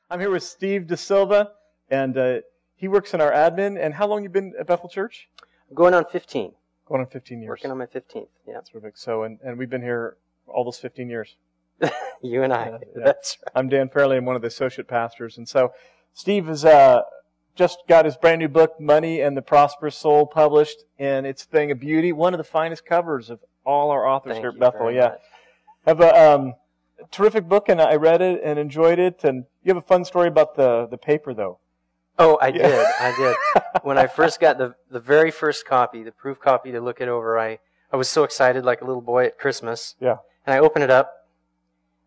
I'm here with Steve DeSilva, and he works in our admin. And how long you been at Bethel Church? Going on 15. Going on 15 years. Working on my 15th, yeah. Terrific. So, and we've been here all those 15 years. You and I. Yeah. That's right. I'm Dan Fairley. I'm one of the associate pastors. And so Steve has just got his brand new book, Money and the Prosperous Soul, published, and it's a thing of beauty. One of the finest covers of all our authors here at Bethel. Yeah. Much. Have a terrific book, and I read it and enjoyed it. And you have a fun story about the paper, though. Oh, I did. When I first got the very first copy, the proof copy to look it over, I was so excited like a little boy at Christmas. Yeah. And I opened it up,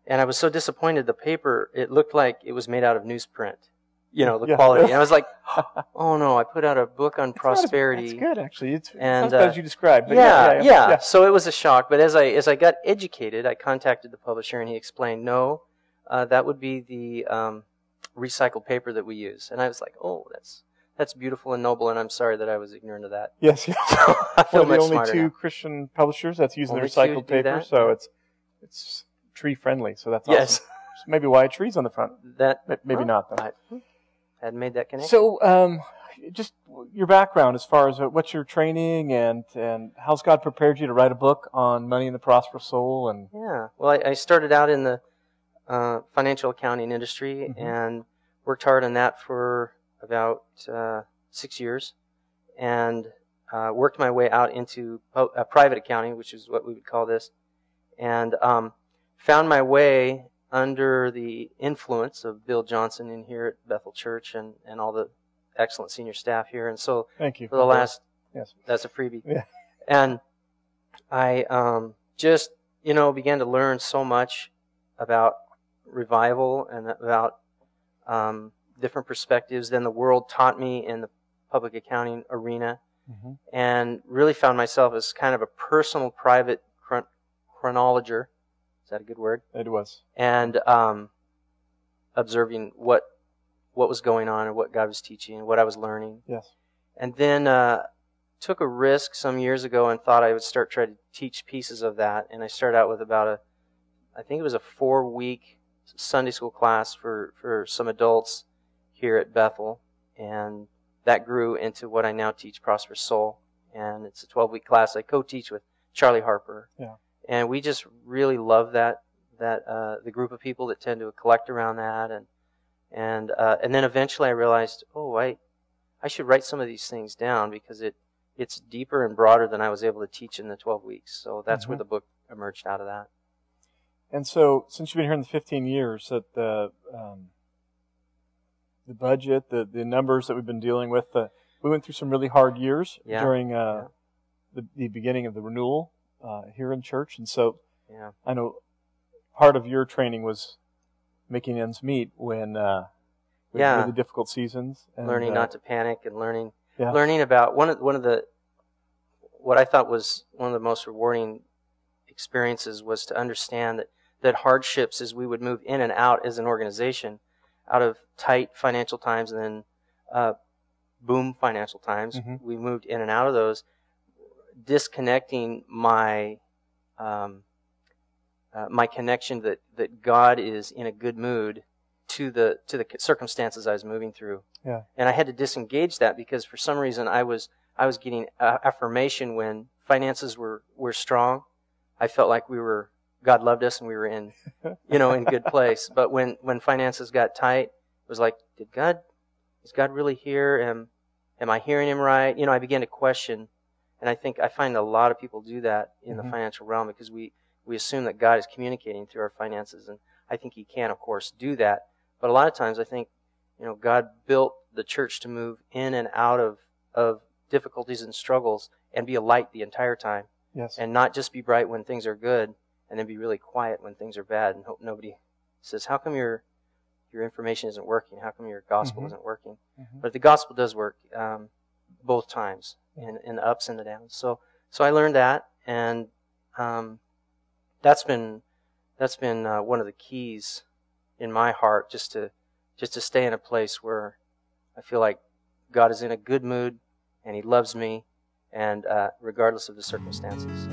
and I was so disappointed. The paper, it looked like it was made out of newsprint. You know, the quality. And I was like, oh no, I put out a book on prosperity. It's good, actually. It's not as bad as you described. But yeah. So it was a shock. But as I got educated, I contacted the publisher, and he explained, no, that would be the recycled paper that we use. And I was like, oh, that's beautiful and noble, and I'm sorry that I was ignorant of that. Yes. I feel much one of the smarter only two now. Christian publishers that's using the Only recycled two do paper, that? so it's tree friendly. So that's Yes. awesome. So maybe why trees on the front? Maybe not, though. I hadn't made that connection. So, just your background as far as what's your training and how's God prepared you to write a book on money and the prosperous soul? And yeah, well, I started out in the financial accounting industry and worked hard on that for about 6 years, and worked my way out into private accounting, which is what we would call this, and found my way under the influence of Bill Johnson in here at Bethel Church and all the excellent senior staff here. And so thank you for the last, yes, that's a freebie. Yeah. And I just, began to learn so much about revival and about different perspectives than the world taught me in the public accounting arena, and really found myself as kind of a personal, private chronologer. Is that a good word? It was. And observing what was going on and what God was teaching and what I was learning. Yes. And then took a risk some years ago and thought I would start trying to teach pieces of that. And I started out with I think it was a 4-week Sunday school class for some adults here at Bethel. And that grew into what I now teach, Prosperous Soul. And it's a 12-week class I co-teach with Charlie Harper. Yeah. And we just really love that the group of people that tend to collect around that, and then eventually I realized, I should write some of these things down because it's deeper and broader than I was able to teach in the 12 weeks. So that's where the book emerged out of that. And so, since you've been here in the 15 years, that the budget, the numbers that we've been dealing with, we went through some really hard years during the beginning of the renewal. Here in church, and so I know part of your training was making ends meet when with really difficult seasons, and learning not to panic, and learning about one of the what I thought was one of the most rewarding experiences was to understand that hardships, as we would move in and out as an organization, out of tight financial times and then boom financial times, we moved in and out of those, disconnecting my my connection that God is in a good mood to the circumstances I was moving through. Yeah. And I had to disengage that because for some reason I was getting affirmation when finances were strong. I felt like God loved us and we were in in good place. But when finances got tight, it was like, is God really here? Am I hearing him right? I began to question. And I find a lot of people do that in the financial realm because we assume that God is communicating through our finances, and I think He can, of course, do that. But a lot of times I think, God built the church to move in and out of difficulties and struggles and be a light the entire time. Yes. And not just be bright when things are good and then be really quiet when things are bad and hope nobody says, how come your information isn't working? How come your gospel isn't working? But the gospel does work both times. In the ups and the downs. So I learned that, and that's been one of the keys in my heart, just to stay in a place where I feel like God is in a good mood and He loves me, and regardless of the circumstances.